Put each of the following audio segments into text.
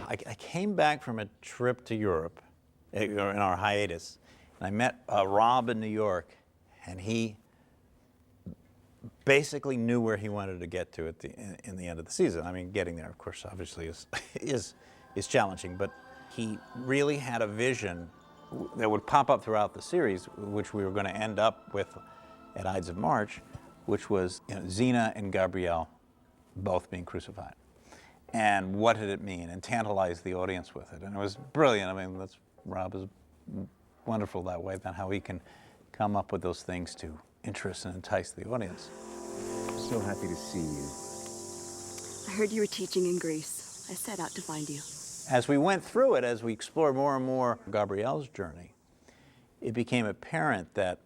I came back from a trip to Europe in our hiatus, and I met Rob in New York, and he basically knew where he wanted to get to in the end of the season. I mean, getting there, of course, obviously is challenging, but he really had a vision that would pop up throughout the series, which we were going to end up with at Ides of March, which was, you know, Xena and Gabrielle both being crucified. And what did it mean? And tantalize the audience with it. And it was brilliant. I mean, Rob is wonderful that way, about how he can come up with those things to interest and entice the audience. So happy to see you. I heard you were teaching in Greece. I set out to find you. As we went through it, as we explored more and more Gabrielle's journey, it became apparent that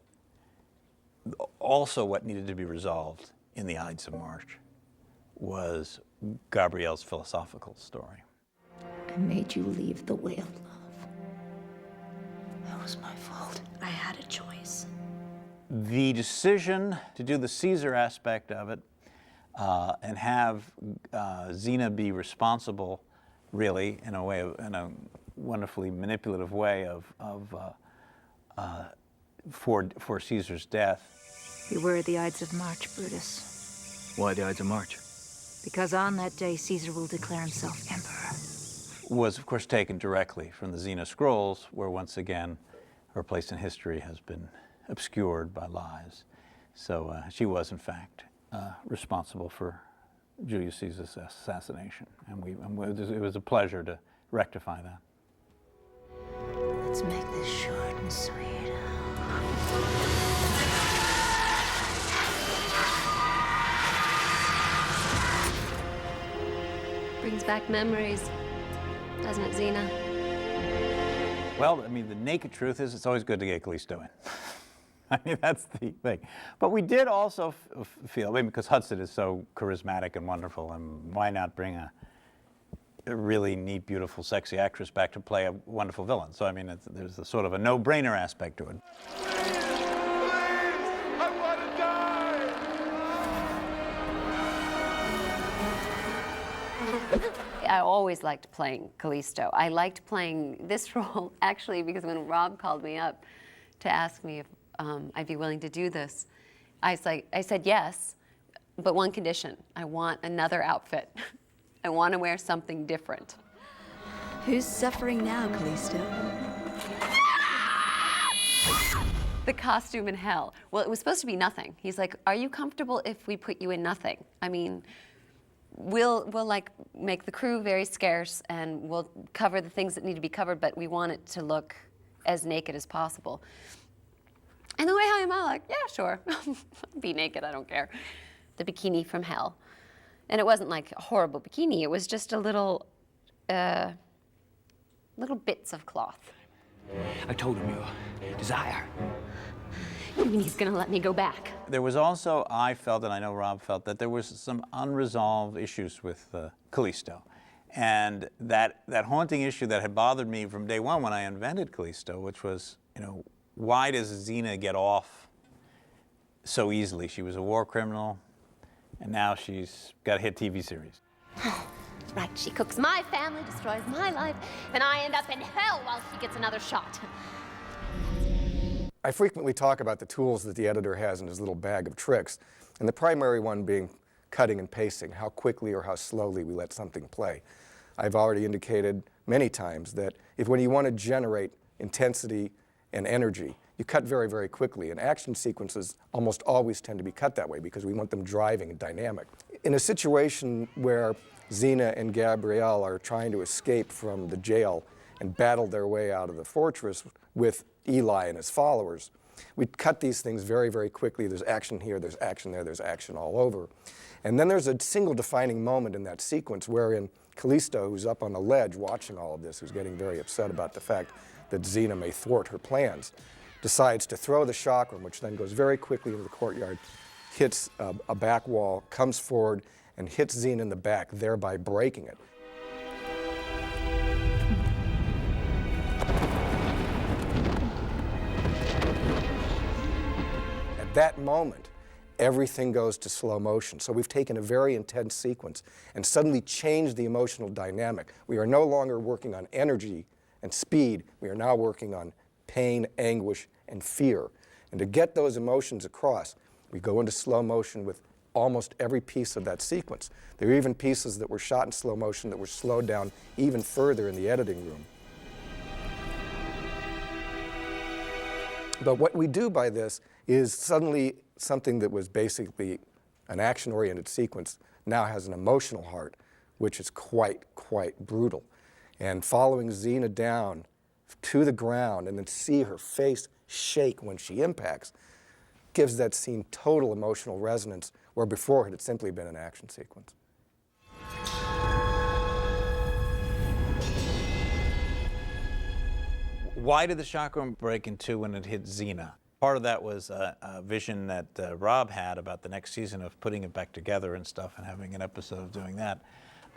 also what needed to be resolved in the Ides of March was Gabrielle's philosophical story. I made you leave the way of love. That was my fault. I had a choice. The decision to do the Caesar aspect of it and have Xena be responsible, really, in a wonderfully manipulative way for Caesar's death. You were at the Ides of March, Brutus. Why the Ides of March? Because on that day, Caesar will declare himself emperor. Was, of course, taken directly from the Xena scrolls, where once again her place in history has been obscured by lies. So she was, in fact, responsible for Julius Caesar's assassination, and it was a pleasure to rectify that. Let's make this short and sweet. Brings back memories, doesn't it, Xena? Well, I mean, the naked truth is it's always good to get Callisto in. I mean, that's the thing. But we did also feel, I mean, because Hudson is so charismatic and wonderful, and why not bring a really neat, beautiful, sexy actress back to play a wonderful villain? So, I mean, there's a sort of a no-brainer aspect to it. I always liked playing Callisto. I liked playing this role, actually, because when Rob called me up to ask me if I'd be willing to do this, I said yes, but one condition. I want another outfit. I want to wear something different. Who's suffering now, Callisto? The costume in hell. Well, it was supposed to be nothing. He's like, are you comfortable if we put you in nothing? I mean, we'll like make the crew very scarce, and we'll cover the things that need to be covered, but we want it to look as naked as possible. And the way I'm like, yeah, sure, be naked, I don't care. The bikini from hell. And it wasn't like a horrible bikini, it was just a little bits of cloth. I told him your desire. You mean he's gonna let me go back? There was also, I felt, and I know Rob felt, that there was some unresolved issues with Callisto. And that haunting issue that had bothered me from day one when I invented Callisto, which was, you know, why does Xena get off so easily? She was a war criminal, and now she's got a hit TV series. Right, she cooks my family, destroys my life, and I end up in hell while she gets another shot. I frequently talk about the tools that the editor has in his little bag of tricks, and the primary one being cutting and pasting, how quickly or how slowly we let something play. I've already indicated many times that when you want to generate intensity and energy, you cut very, very quickly, and action sequences almost always tend to be cut that way because we want them driving and dynamic. In a situation where Xena and Gabrielle are trying to escape from the jail and battle their way out of the fortress with Eli and his followers, we cut these things very, very quickly. There's action here, there's action there, there's action all over. And then there's a single defining moment in that sequence wherein Callisto, who's up on the ledge watching all of this, who's getting very upset about the fact that Xena may thwart her plans, decides to throw the chakram, which then goes very quickly into the courtyard, hits a back wall, comes forward, and hits Xena in the back, thereby breaking it. At that moment, everything goes to slow motion. So we've taken a very intense sequence and suddenly changed the emotional dynamic. We are no longer working on energy and speed. We are now working on pain, anguish, and fear. And to get those emotions across, we go into slow motion with almost every piece of that sequence. There are even pieces that were shot in slow motion that were slowed down even further in the editing room. But what we do by this is suddenly something that was basically an action-oriented sequence now has an emotional heart, which is quite brutal. And following Xena down to the ground and then see her face shake when she impacts gives that scene total emotional resonance, where before it had simply been an action sequence. Why did the chakra break in two when it hit Xena? Part of that was a vision that Rob had about the next season of putting it back together and stuff and having an episode of doing that.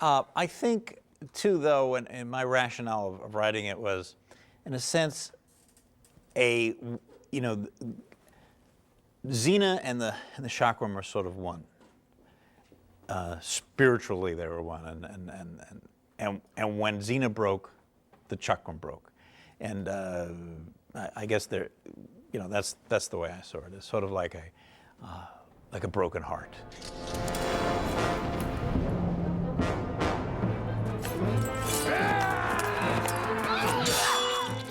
I think, too, though, and my rationale of writing it was, in a sense, Xena and the chakram are sort of one. Spiritually, they were one, and when Xena broke, the chakram broke, and I guess that's the way I saw it. It's sort of like a broken heart.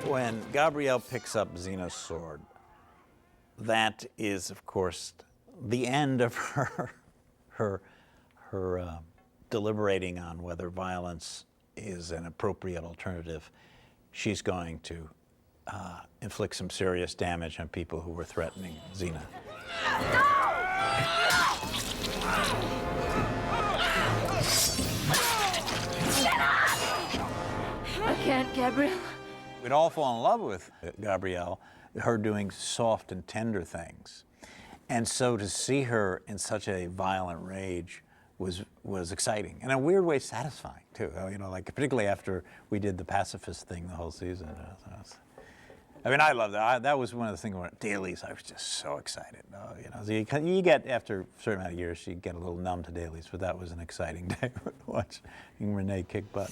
When Gabrielle picks up Xena's sword, that is, of course, the end of her deliberating on whether violence is an appropriate alternative. She's going to inflict some serious damage on people who were threatening Xena. I can't, Gabrielle. We'd all fall in love with Gabrielle, her doing soft and tender things. And so to see her in such a violent rage was exciting, and in a weird way satisfying too. Like particularly after we did the pacifist thing the whole season. I mean, I loved that. That was one of the things where dailies, I was just so excited. So you get, after a certain amount of years, you get a little numb to dailies, but that was an exciting day watching Renee kick butt.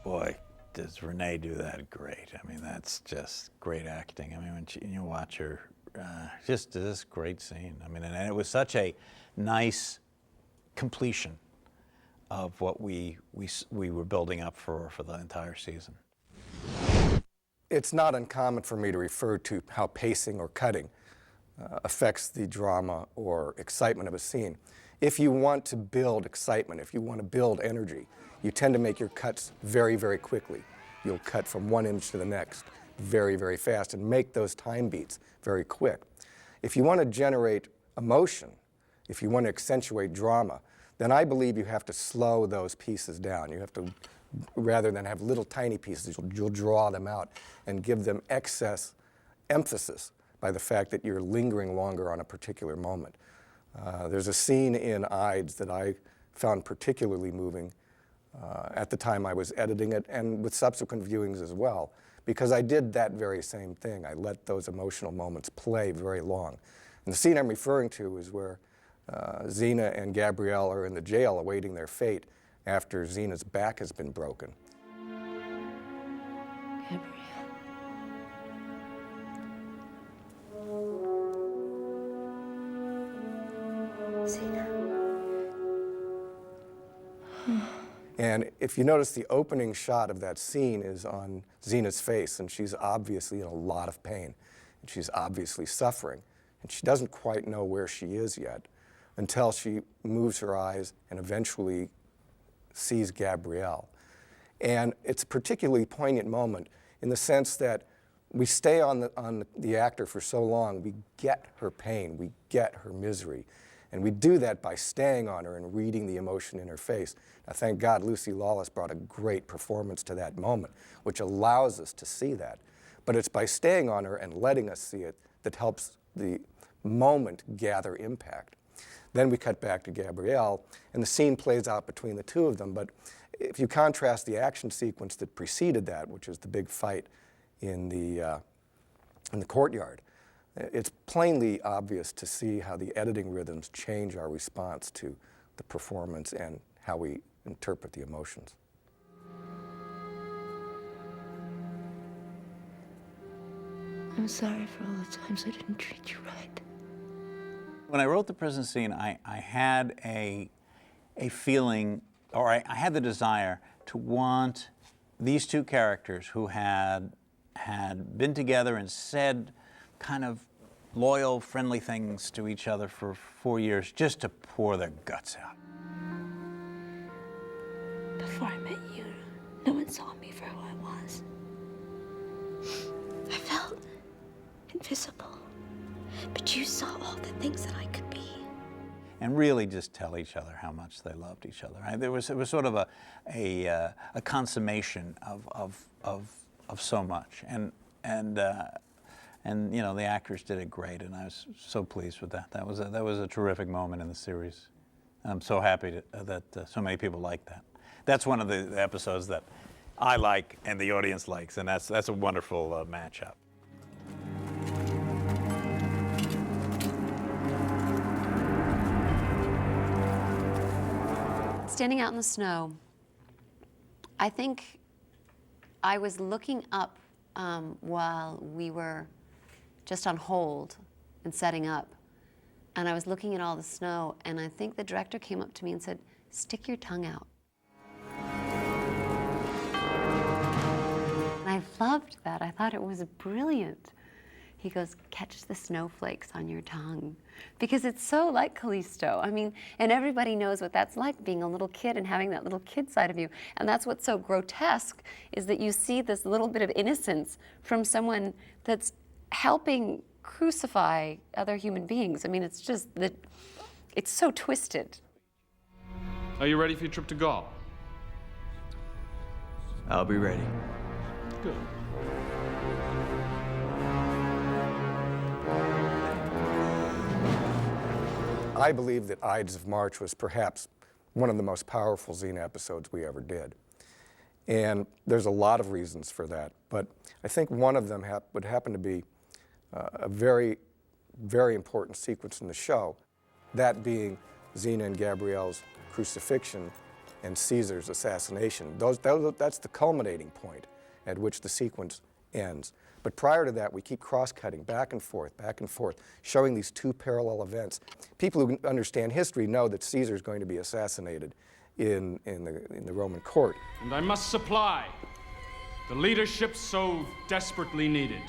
Boy, does Renee do that great. I mean, that's just great acting. I mean, when you watch her, just this great scene. I mean, and it was such a nice completion of what we were building up for the entire season. It's not uncommon for me to refer to how pacing or cutting affects the drama or excitement of a scene. If you want to build excitement, if you want to build energy, you tend to make your cuts very quickly. You'll cut from one image to the next very fast and make those time beats very quick. If you want to generate emotion, if you want to accentuate drama, then I believe you have to slow those pieces down. You have to, rather than have little tiny pieces, you'll draw them out and give them excess emphasis by the fact that you're lingering longer on a particular moment. There's a scene in Ides that I found particularly moving at the time I was editing it, and with subsequent viewings as well, because I did that very same thing. I let those emotional moments play very long. And the scene I'm referring to is where Xena and Gabrielle are in the jail awaiting their fate after Xena's back has been broken. Gabrielle. Xena. And if you notice, the opening shot of that scene is on Xena's face, and she's obviously in a lot of pain, and she's obviously suffering, and she doesn't quite know where she is yet until she moves her eyes and eventually sees Gabrielle. And it's a particularly poignant moment in the sense that we stay on the actor for so long, we get her pain, we get her misery. And we do that by staying on her and reading the emotion in her face. Now, thank God, Lucy Lawless brought a great performance to that moment, which allows us to see that. But it's by staying on her and letting us see it that helps the moment gather impact. Then we cut back to Gabrielle, and the scene plays out between the two of them. But if you contrast the action sequence that preceded that, which is the big fight in the courtyard, it's plainly obvious to see how the editing rhythms change our response to the performance and how we interpret the emotions. I'm sorry for all the times I didn't treat you right. When I wrote the prison scene, I had a feeling, or I had the desire to want these two characters who had been together and said kind of loyal, friendly things to each other for 4 years, just to pour their guts out. Before I met you, no one saw me for who I was. I felt invisible, but you saw all the things that I could be. And really just tell each other how much they loved each other. Right? It was sort of a consummation of so much, and you know, the actors did it great, and I was so pleased with that. That was a terrific moment in the series. I'm so happy that so many people like that. That's one of the episodes that I like and the audience likes, and that's a wonderful matchup. Standing out in the snow, I think I was looking up while we were just on hold and setting up, and I was looking at all the snow, and I think the director came up to me and said, "Stick your tongue out." And I loved that. I thought it was brilliant. He goes, "Catch the snowflakes on your tongue." Because it's so like Callisto. I mean, and everybody knows what that's like, being a little kid and having that little kid side of you. And that's what's so grotesque, is that you see this little bit of innocence from someone that's helping crucify other human beings. I mean, it's just that, it's so twisted. Are you ready for your trip to Gaul? I'll be ready. Good. I believe that Ides of March was perhaps one of the most powerful Xena episodes we ever did. And there's a lot of reasons for that, but I think one of them would happen to be a very, very important sequence in the show, that being Xena and Gabrielle's crucifixion and Caesar's assassination. That's the culminating point at which the sequence ends. But prior to that, we keep cross-cutting back and forth, showing these two parallel events. People who understand history know that Caesar is going to be assassinated in the Roman court. And I must supply the leadership so desperately needed.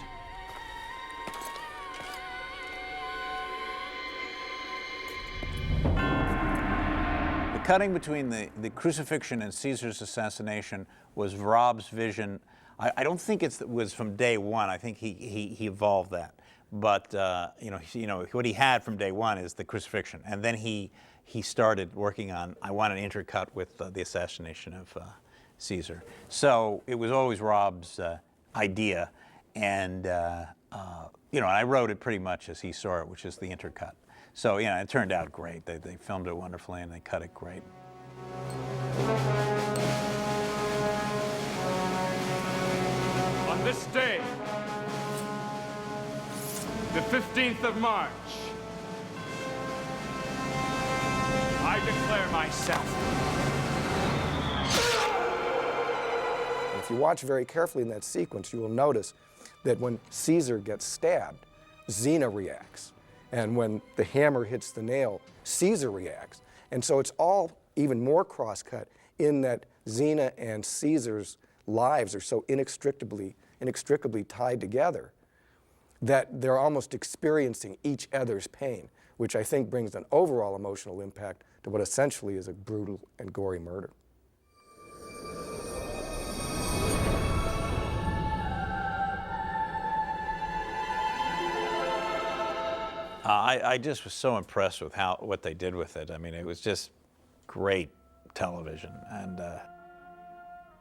The cutting between the crucifixion and Caesar's assassination was Rob's vision. I don't think it was from day one. I think he evolved that. But you know, what he had from day one is the crucifixion, and then he started working on, I want an intercut with the assassination of Caesar. So it was always Rob's idea, and you know, I wrote it pretty much as he saw it, which is the intercut. So, you know, it turned out great. They filmed it wonderfully, and they cut it great. On this day, the 15th of March, I declare myself. If you watch very carefully in that sequence, you will notice that when Caesar gets stabbed, Xena reacts. And when the hammer hits the nail, Caesar reacts. And so it's all even more cross-cut in that Xena and Caesar's lives are so inextricably tied together that they're almost experiencing each other's pain, which I think brings an overall emotional impact to what essentially is a brutal and gory murder. I just was so impressed with what they did with it. I mean, it was just great television, and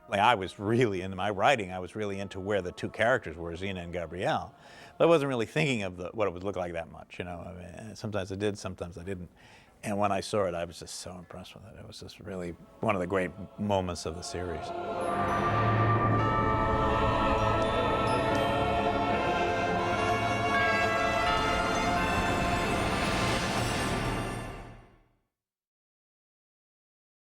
like, I was really into my writing. I was really into where the two characters were, Xena and Gabrielle. But I wasn't really thinking of what it would look like that much. You know, I mean, sometimes I did, sometimes I didn't. And when I saw it, I was just so impressed with it. It was just really one of the great moments of the series.